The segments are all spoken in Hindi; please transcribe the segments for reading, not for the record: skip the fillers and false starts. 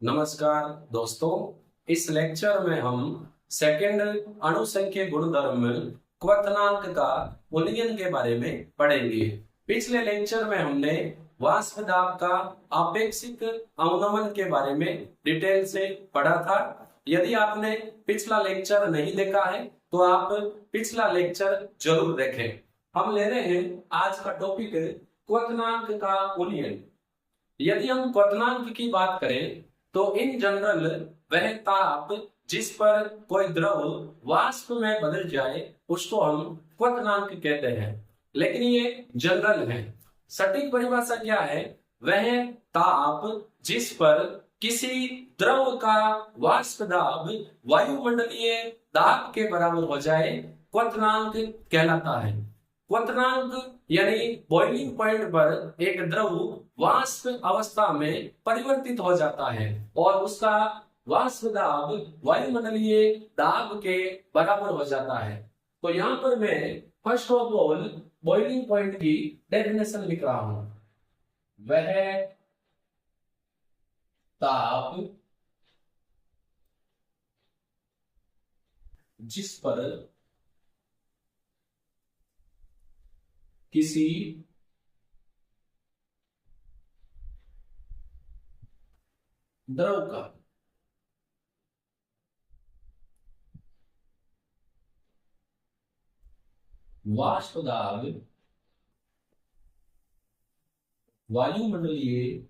नमस्कार दोस्तों। इस लेक्चर में हम सेकंड अणुसंख्यक गुणधर्म क्वथनांक का मूल्यांकन के बारे में पढ़ेंगे। पिछले लेक्चर में हमने वाष्प दाब का आपेक्षिक अवनमन के बारे में डिटेल से पढ़ा था। यदि आपने पिछला लेक्चर नहीं देखा है तो आप पिछला लेक्चर जरूर देखें। हम ले रहे हैं आज का टॉपिक क्वथनांक का मूल्यांकन। यदि हम क्वथनांक की बात करें तो इन जनरल वह ताप जिस पर कोई द्रव वाष्प में बदल जाए उसको हम क्वथनांक कहते हैं, लेकिन ये जनरल है। सटीक परिभाषा क्या है? वह ताप जिस पर किसी द्रव का वाष्प दाब वायुमंडलीय दाब के बराबर हो जाए क्वथनांक कहलाता है। क्वथनांक यानी बॉइलिंग पॉइंट पर एक द्रव वाष्प अवस्था में परिवर्तित हो जाता है और उसका वाष्प दाब वायुमंडलीय दाब के बराबर हो जाता है। तो यहाँ पर मैं first of all boiling point की डेफिनेशन लिख रहा हूं। वह ताप जिस पर किसी द्रव का वाष्प दाब वायुमंडलीय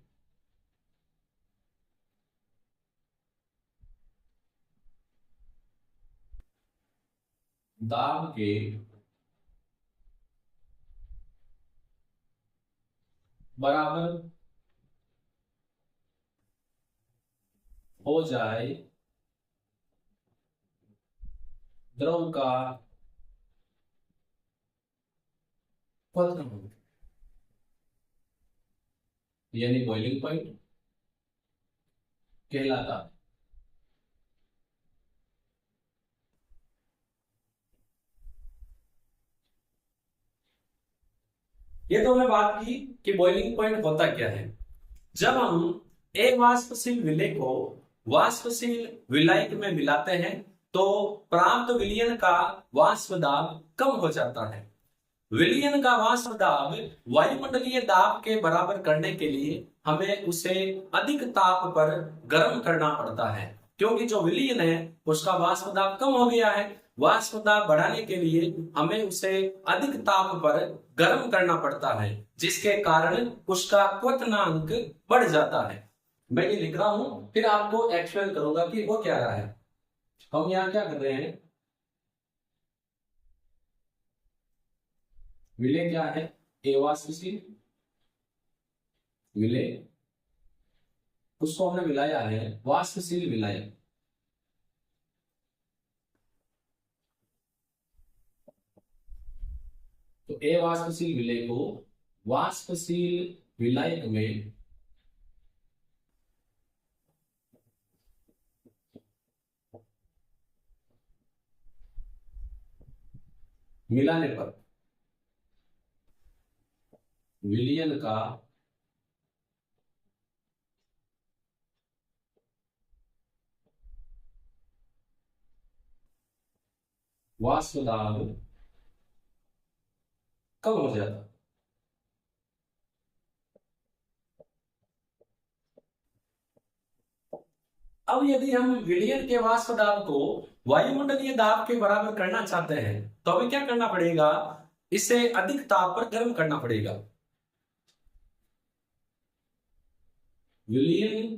दाब के बराबर हो जाए द्रव का क्वथनांक यानी बॉइलिंग पॉइंट कहलाता है। ये तो हमने बात की कि बॉइलिंग पॉइंट होता क्या है। जब हम एक वाष्पशील विलय को वाष्पशील विलायक में मिलाते हैं तो प्राप्त विलयन का वाष्प दाब कम हो जाता है। विलयन का वाष्प दाब वायुमंडलीय दाब के बराबर करने के लिए हमें उसे अधिक ताप पर गर्म करना पड़ता है, क्योंकि जो विलयन है उसका वाष्प दाब कम हो गया है। वाष्प दाब बढ़ाने के लिए हमें उसे अधिक ताप पर गर्म करना पड़ता है, जिसके कारण उसका क्वथनांक बढ़ जाता है। मैं ये लिख रहा हूं, फिर आपको एक्सप्लेन करूंगा कि वो क्या रहा है। हम यहाँ क्या कर रहे हैं? विलय क्या है? एवास्पशील विलय, उसको हमने मिलाया है वाष्पशील विलय। तो अवाष्पशील विलय को वाष्पशील विलायक में मिलाने पर विलयन का वाष्प दाब कम हो जाता। अब यदि हम विलयन के वाष्प दाब को वायुमंडलीय दाब के बराबर करना चाहते हैं तो हमें क्या करना पड़ेगा? इसे अधिक ताप पर गर्म करना पड़ेगा। विलयन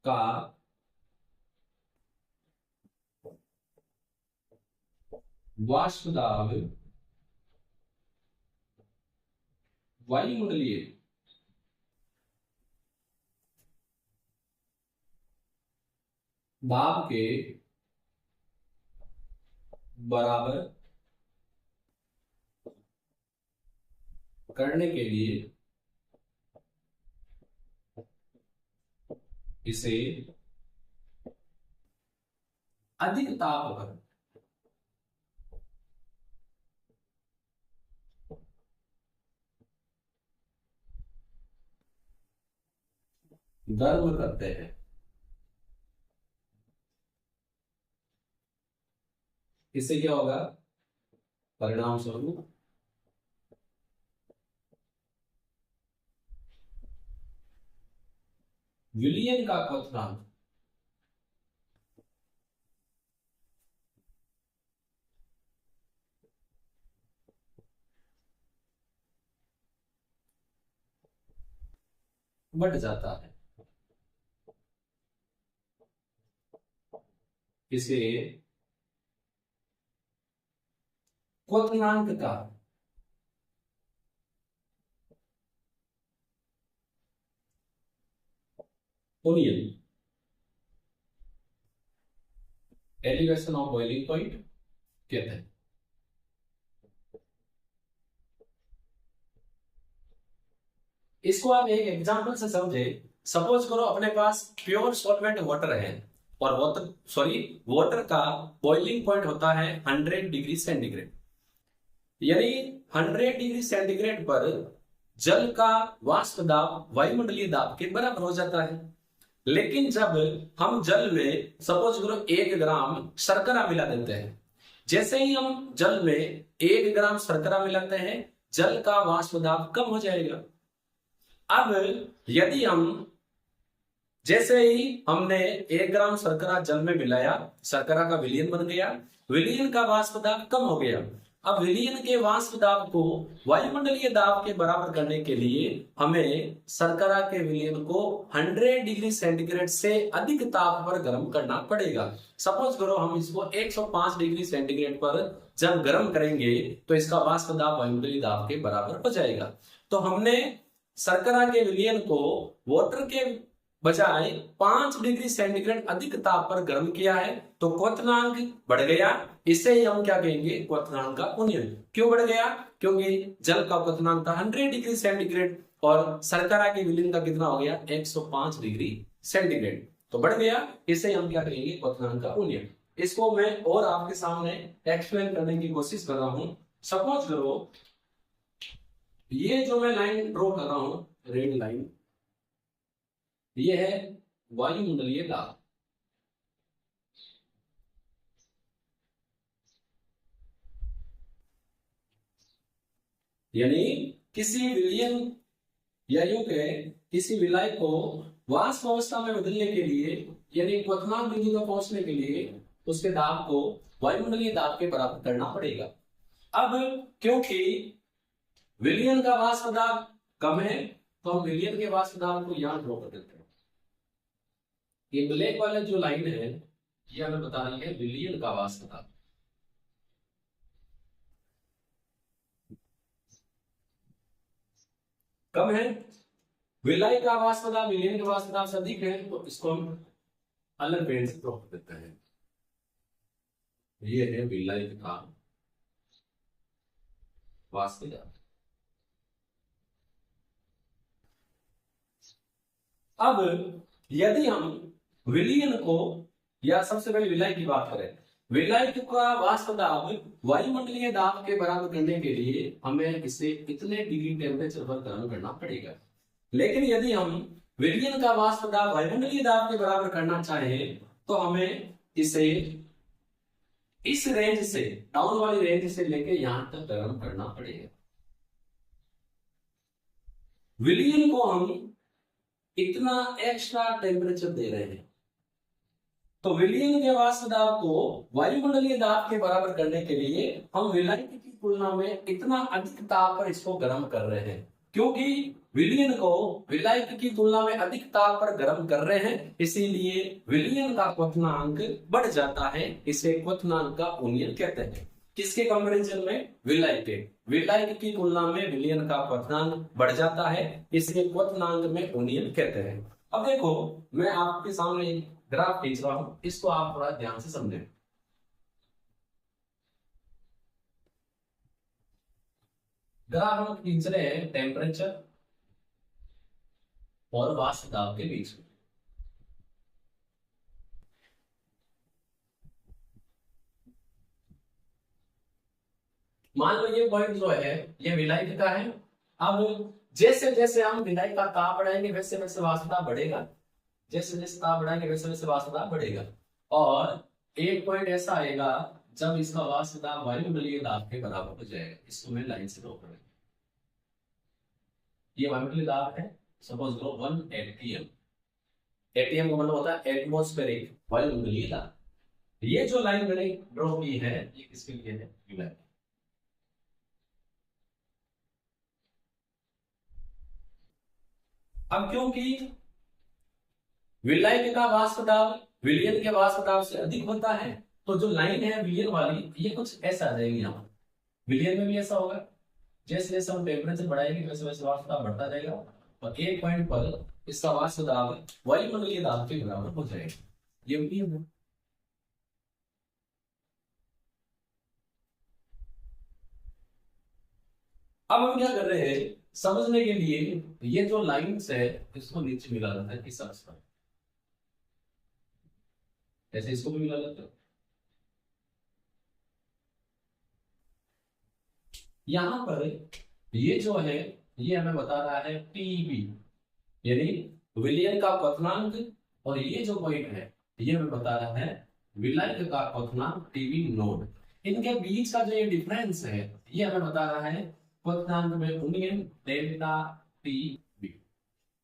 का वाष्प दाब वायुमंडलीय दाब के बराबर करने के लिए इसे अधिक ताप पर गर्म करते हैं। इससे क्या होगा? परिणाम स्वरूप विलयन का क्वथनांक बढ़ जाता है। इसे क्वथनांक का उन्नयन, एलिवेशन ऑफ बॉइलिंग पॉइंट कहते हैं। इसको आप एक एग्जांपल से समझे। सपोज करो अपने पास प्योर सॉल्वेंट वाटर है और वाटर का बॉइलिंग पॉइंट होता है 100 डिग्री सेंटीग्रेड। यानी 100 डिग्री सेंटीग्रेड पर जल का वाष्प दाब वायुमंडलीय दाब के बराबर हो जाता है। लेकिन जब हम जल में सपोज करो 1 ग्राम शर्करा मिला देते हैं, जैसे ही हम जल में 1 ग्राम शर्करा मिलाते हैं, जल का वाष्प दाब कम हो जाएगा। अब यदि हम जैसे ही हमने 1 ग्राम शर्करा जल में मिलाया, शर्करा का विलयन बन गया, विलयन का वाष्प दाब कम हो गया। अब विलयन के वाष्प दाब को वायुमंडलीय दाब के बराबर करने के लिए हमें शर्करा के विलयन को 100 डिग्री सेंटीग्रेड से अधिक ताप पर गर्म करना पड़ेगा। सपोज करो हम इसको 105 डिग्री सेंटीग्रेड पर जब गर्म करेंगे तो इसका वाष्प दाब वायुमंडलीय दाब के बराबर हो जाएगा। तो हमने शर्करा के विलयन को वाटर के बजाय 5 डिग्री सेंटीग्रेड अधिक ताप पर गर्म किया है, तो क्वथनांक बढ़ गया। इसे ही हम क्या कहेंगे? क्वथनांक का उन्नयन। क्यों बढ़ गया? क्योंकि जल का क्वथनांक था 100 डिग्री सेंटीग्रेड और शर्करा के विलयन का कितना हो गया? 105 डिग्री सेंटीग्रेड, तो बढ़ गया। इसे हम क्या कहेंगे? क्वथनांक का उन्नयन। इसको मैं और आपके सामने एक्सप्लेन करने की कोशिश कर रहा हूं। सपोज करो ये जो मैं लाइन ड्रॉ कर रहा हूं, रेड लाइन, ये है वायुमंडलीय दाब। यानी किसी विलयन या यूं कहें किसी विलाय को वाष्प अवस्था में बदलने के लिए, यानी क्वथनांक बिंदु तक पहुंचने के लिए उसके दाब को वायुमंडलीय दाब के बराबर करना पड़ेगा। अब क्योंकि विलयन का वाष्प दाब कम है, तो हम विलयन के वाष्प दाब को यहां ड्रॉ कर देते हैं। ये ब्लैक वाला जो लाइन है ये हमें बता रही है विलयन का वाष्प दाब। कम है, विलय का वाष्प दाब विलयन के वाष्प दाब से अधिक है, तो इसको हम अलग पेन से ड्रॉ कर देते हैं। ये है विलय का वाष्प दाब। अब यदि हम विलयन को, या सबसे पहले विलय की बात करें, विलय का वाष्प दाब वायुमंडलीय दाब के बराबर करने के लिए हमें इसे इतने डिग्री टेम्परेचर पर गर्म करना पड़ेगा। लेकिन यदि हम विलयन का वाष्प दाब वायुमंडलीय दाब के बराबर करना चाहें तो हमें इसे इस रेंज से, डाउन वाली रेंज से लेके यहां तक गर्म करना पड़ेगा। विलयन को हम इतना एक्स्ट्रा टेम्परेचर दे रहे हैं, तो विलयन के वाष्प दाब को वायुमंडलीय दाब के बराबर करने के लिए हम विलय की तुलना में इतना अधिक ताप पर इसको गर्म कर रहे हैं। क्योंकि विलयन को विलय की तुलना में अधिक ताप पर गर्म कर रहे हैं, इसीलिए विलयन का क्वथनांक बढ़ जाता है। इसे क्वथनांक का उन्नयन कहते हैं। किसके कंपैरिजन में? विलय के। विलय की तुलना में विलयन का क्वथनांक बढ़ जाता है, इसलिए क्वथनांक में उन्नयन कहते हैं। अब देखो मैं आपके सामने एक ग्राफ खींच रहा हूं, इसको आप थोड़ा ध्यान से समझें। ग्राफ हम खींच रहे हैं टेम्परेचर और वाष्प दाब के बीच में। मान लो ये पॉइंट जो है ये विलायक का है। अब जैसे जैसे हम विलायक का ताप बढ़ाएंगे वैसे वैसे वाष्प दाब बढ़ेगा, जैसे जैसे ताप बढ़ाएंगे वैसे वैसे वाष्प दाब बढ़ेगा। और एक पॉइंट ऐसा आएगा जब इसका वाष्प दाब वायुमंडलीय दाब के बराबर हो जाएगा। इसको मैं लाइन से ड्रॉ करूंगा। ये वायुमंडलीय दाब है, सपोज लो 1 atm। एटीएम का मतलब होता है एटमॉस्फेरिक वायुमंडलीय दाब। ये जो लाइन मैंने ड्रॉ की है ये किसके लिए है? विलायक। अब क्योंकि विलायक का वाष्प दाब विलयन के वाष्प दाब से अधिक होता है, तो जो लाइन है विलयन वाली ये कुछ ऐसा आ जाएगी। यहाँ विलयन में भी ऐसा होगा, जैसे जैसे हम टेम्परेचर बढ़ाएंगे वैसे वैसे वाष्प दाब बढ़ता जाएगा और एक पॉइंट पर इसका वाष्प दाब वायुमंडलीय दाब के बराबर हो जाएगा। ये नियम है। अब हम क्या कर रहे हैं समझने के लिए, ये जो लाइंस है इसको नीचे मिला जाता है इस अक्ष पर, ऐसे इसको भी मिला जाता है। यहां पर ये जो है ये हमें बता रहा है टीबी, यानी विलयन का क्वथनांक, और ये जो पॉइंट है ये हमें बता रहा है विलायक का क्वथनांक टीबी नोड। इनके बीच का जो ये डिफरेंस है ये हमें बता रहा है क्वथनांक में उन्नयन डेल्टा टीबी।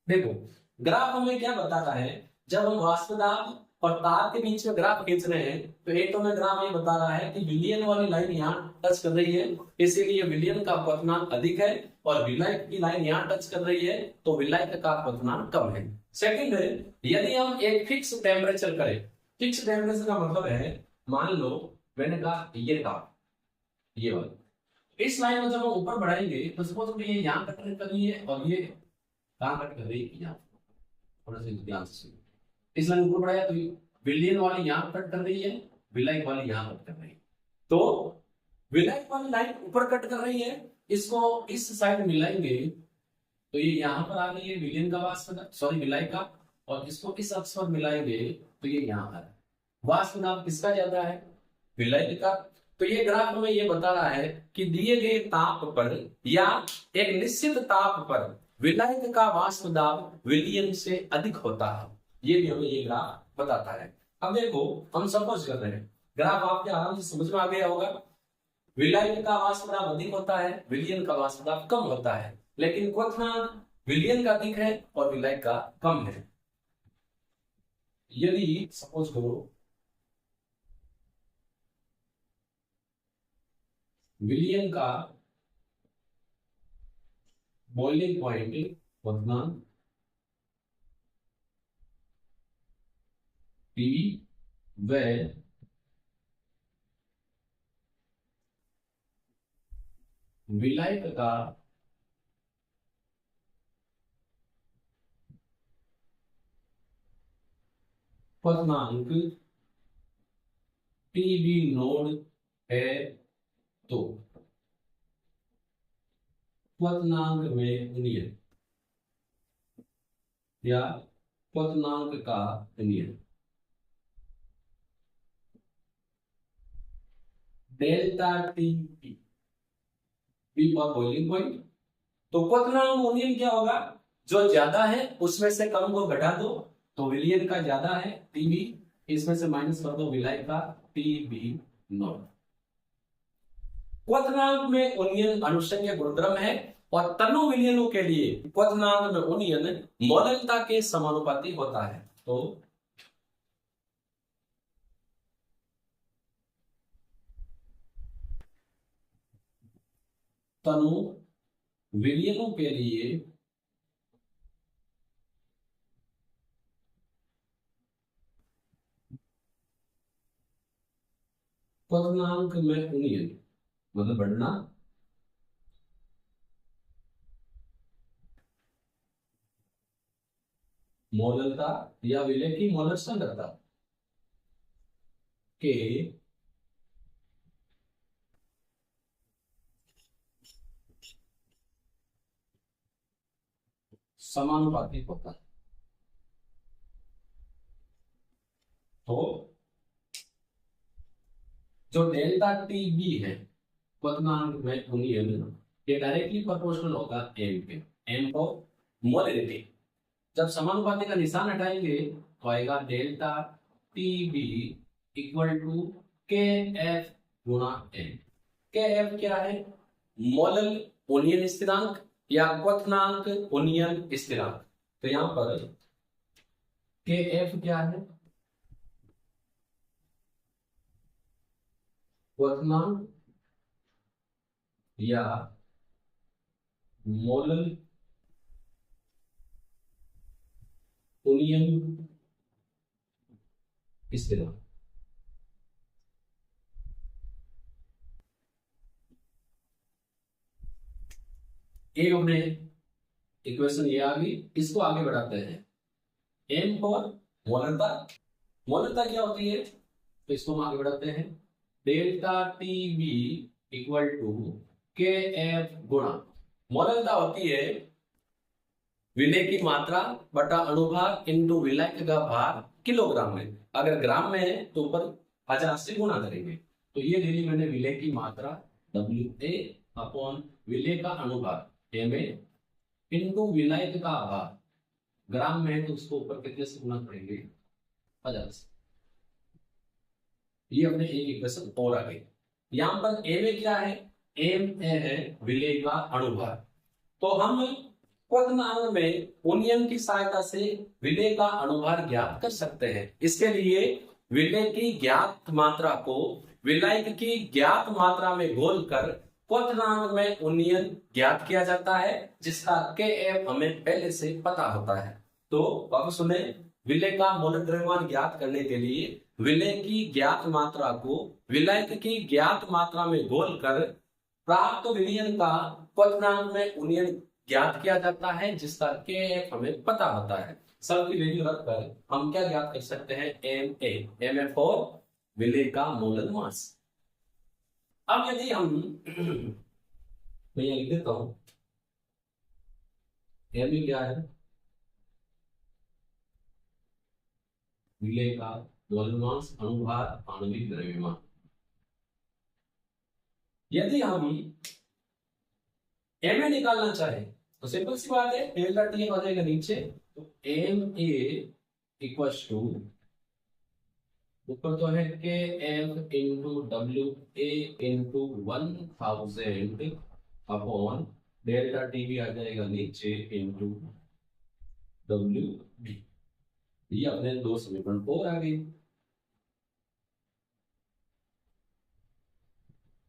देखो ग्राफ हमें क्या बता रहा है, जब हम वाष्प दाब और ताप के बीच में ग्राफ खींच रहे हैं तो एक तो में ग्राफ ये बता रहा है कि विलयन वाली लाइन यहाँ टच कर रही है, इसीलिए विलयन का क्वथनांक अधिक है, और विलायक की लाइन यहाँ टच कर रही है तो विलायक का क्वथनांक कम है। सेकंड है, यदि हम एक फिक्स टेम्परेचर करें, फिक्स टेम्परेचर का मतलब है मान लो मैंने कहा ये ताप, ये वाला, इस लाइन में जब हम ऊपर बढ़ाएंगे तो सपोज ये यहाँ कट कर रही है और ये कहाँ कट कर रही है यहाँ, थोड़ा सा ध्यान से सुनिए। इस लाइन ऊपर बढ़ाया तो विलयन वाली यहाँ कट कर रही है, विलायक वाली यहाँ कट कर रही है, तो विलायक वाली लाइन ऊपर कट कर रही है, इसको इस साइड मिलाएंगे तो ये यहाँ पर आ गई है विलयन का वाष्प, सॉरी विलायक का, और इसको इस अक्ष पर मिलाएंगे तो ये यहाँ आ रहा है। वाष्प दाब किसका ज्यादा है? विलायक का। तो ये ग्राफ हमें ये बता रहा है कि दिए गए ताप पर या एक निश्चित ताप पर विलायक का वाष्प दाब विलयन से अधिक होता है, ये भी हमें ये ग्राफ बताता है। अब देखो हम सपोज कर रहे हैं, ग्राफ आपके आराम से समझ में आ गया होगा। विलायक का वाष्प दाब अधिक होता है, विलयन का वाष्प दाब कम होता है, लेकिन क्वथनांक विलयन का अधिक है और विलायक का कम है। यदि सपोज करो विलयन का बॉइलिंग पॉइंट क्वथनांक P व विलायक का क्वथनांक टीबी नोड है तो क्वथनांक में उन्नयन या क्वथनांक का उन्नयन delta T P for boiling point. तो क्वथनांक उन्नयन क्या होगा, जो ज्यादा है उसमें से कम को घटा दो तो विलयन का ज्यादा है टीबी, इसमें से माइनस कर दो विलायक का टीबी नॉट। क्वथनांक में उन्नयन अनुषंग गुणधर्म है और तनु विलयनों के लिए क्वथनांक में उन्नयन मोलकता के समानुपाती होता है। तो तनु विलयनों के लिए क्वथनांक में उन्नयन मतलब बढ़ना मोलकता या विलय की मोलर सांद्रता के समानुपाती होता है। तो जो डेल्टा टी बी है क्वथनांक में उन्नयन ये डायरेक्टली प्रोपोर्शनल होगा एम के, एम फॉर मोलरिटी। जब समानुपाती का निशान हटाएंगे तो आएगा delta T B equal to K F गुणा एम। के एफ क्या है? मोलल उन्नयन स्थिरांक या क्वथनांक उन्नयन स्थिरांक। तो यहां पर के एफ क्या है? क्वथनांक या मोलल उन्नयन स्थिरांक। एक अपने इक्वेशन ये आ गई, इसको आगे बढ़ाते हैं। M for मोलरता। मोलरता क्या होती है? तो इसको हम आगे बढ़ाते हैं। Delta T B equal to K F गुणा, मोलरता होती है विलेय की मात्रा बटा अणुभार इंटू विलायक का भार किलोग्राम में। अगर ग्राम में है तो ऊपर 1000 से गुणा करेंगे। तो ये ले ली मैंने विलेय की मात्रा WA अपॉन विलेय का अणुभार MA इंटू विलायक का भार, ग्राम में है तो उसको ऊपर कितने से गुणा करेंगे? 1000 से। ये अपने एक इक्वेशन और आ गई। यहां पर MA क्या है? MA है विलेय का अणुभार। तो हम क्वथनांक में उन्नयन की सहायता से विलेय का अणुभार ज्ञात कर सकते हैं। इसके लिए विलेय की ज्ञात मात्रा को विलायक की ज्ञात मात्रा में घोलकर क्वथनांक में उन्नयन ज्ञात किया जाता है, जिसका के एफ हमें पहले से पता होता है। तो अब सुने, विलेय का मोलर द्रव्यमान ज्ञात करने के लिए विलेय की ज्ञात मात्रा को विलायक की ज्ञात मात्रा में घोलकर प्राप्त विलयन का क्वथनांक में उन्नयन ज्ञात किया जाता है, जिसका के एफ हमें पता होता है। सब की वैल्यू रखकर हम क्या ज्ञात कर सकते हैं? एम ए फॉर विलेय का मोलर मास। अब यदि हम मैं यहां लिख देता हूं, एम ए क्या है? विलेय का मोलर मास अणुभार आणविक द्रव्यमान। यदि हम एम ए निकालना चाहे तो सिंपल सी बात है, डेल्टा टी आ जाएगा नीचे, तो एम ए इक्वल टू ऊपर तो है K F into W A into 1000 upon delta T भी आ जाएगा नीचे इंटू डब्ल्यू बी। ये अपने दो समीकरण और आ गई।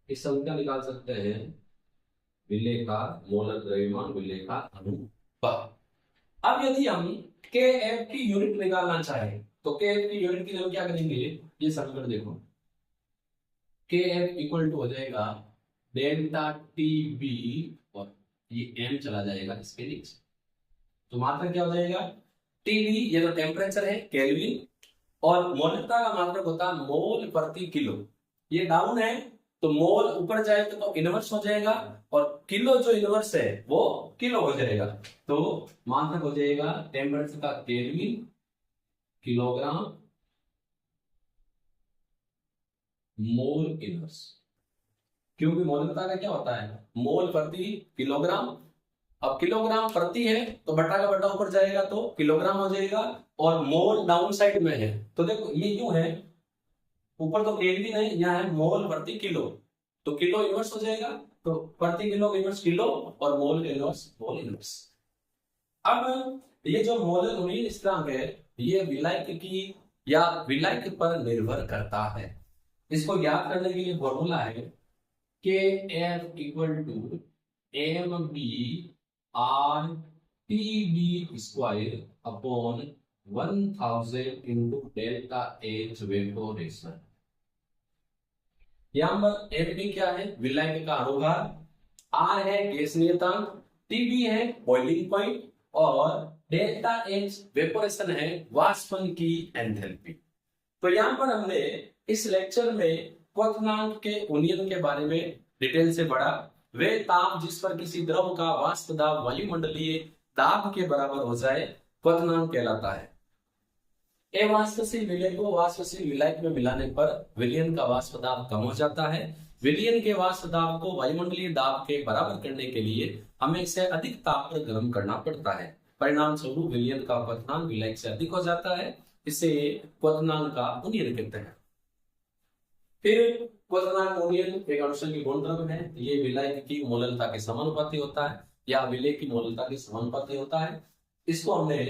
इस संख्या निकाल सकते हैं विलेय का मोलर द्रव्यमान, विलेय का अनुपात। अब यदि हम के एफ की यूनिट निकालना चाहें तो के एफ की यूनिट के लिए हम क्या करेंगे? ये समीकरण देखो, के एफ इक्वल टू हो जाएगा डेल्टा टी बी और ये एम चला जाएगा इसके नीचे, तो मात्रा क्या हो जाएगा? टीबी ये तो टेम्परेचर है केल्विन, और मोलरता का मात्रक होता है मोल प्रति किलो। ये डाउन है तो मोल ऊपर जाएगा तो इनवर्स हो जाएगा, और किलो जो इनवर्स है वो किलो हो जाएगा। तो मात्रक हो जाएगा टेम्परेचर का केल्विन किलोग्राम मोल इनवर्स, क्योंकि मोलरता का क्या होता है? मोल प्रति किलोग्राम। अब किलोग्राम प्रति है तो बटा का बटा ऊपर जाएगा तो किलोग्राम हो जाएगा, और मोल डाउन साइड में है तो देखो ये क्यों है? ऊपर तो केल्विन है, यहाँ है मोल प्रति किलो, तो किलो इनवर्स हो जाएगा, तो प्रति किलो इनवर्स किलो और मोल इनवर्स मोल इनवर्स। अब ये जो मोलर उन्नयन स्थिरांक है ये विलायक की या विलायक पर निर्भर करता है। इसको ज्ञात करने के लिए फॉर्मूला है K F equal to M B R T B square upon 1000 into delta H vaporisation. यहां पर एफ बी क्या है? विलायक का अणुभार, आर है गैस नियतांक, टीबी है बॉइलिंग पॉइंट, और डेल्टा एच वेपोरेशन है वाष्पन की एंथैल्पी। तो यहां पर हमने इस लेक्चर में क्वथनांक के उन्नयन के बारे में डिटेल से पढ़ा। वे ताप जिस पर किसी द्रव का वाष्प दाब वायुमंडलीय दाब के बराबर हो जाए क्वथनांक कहलाता है। अवाष्पशील विलय को वाष्पशील विलायक में मिलाने पर विलयन का वाष्प दाब कम हो जाता है। विलयन के वाष्प दाब को वायुमंडलीय दाब के बराबर करने के लिए हमें इसे अधिक ताप पर गर्म करना पड़ता है। परिणाम स्वरूप विलयन का क्वथनांक विलायक से अधिक हो जाता है। इसे क्वथनांक का उन्नयन कहते हैं। फिर क्वथनांक उन्नयन एक अणुसंघ की गुणधर्म है। ये विलायक की मोललता के समानुपाती होता है या विलेय की मोललता के समानुपाती होता है। इसको हमने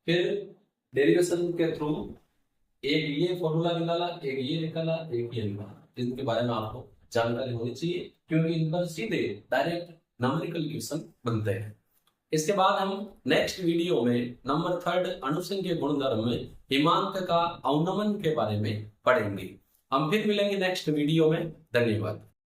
फिर डेरिवेशन के थ्रू एक ये फॉर्मूला निकाला, एक ये निकाला, एक ये निकाला। इनके बारे में आपको जानकारी होनी चाहिए क्योंकि इन पर सीधे डायरेक्ट न्यूमेरिकल क्वेश्चन बनते हैं। इसके बाद हम नेक्स्ट वीडियो में नंबर 3 अणुसंघ के गुणधर्म में हिमांक का अवनमन के बारे में पढ़ेंगे। हम फिर मिलेंगे नेक्स्ट वीडियो में। धन्यवाद।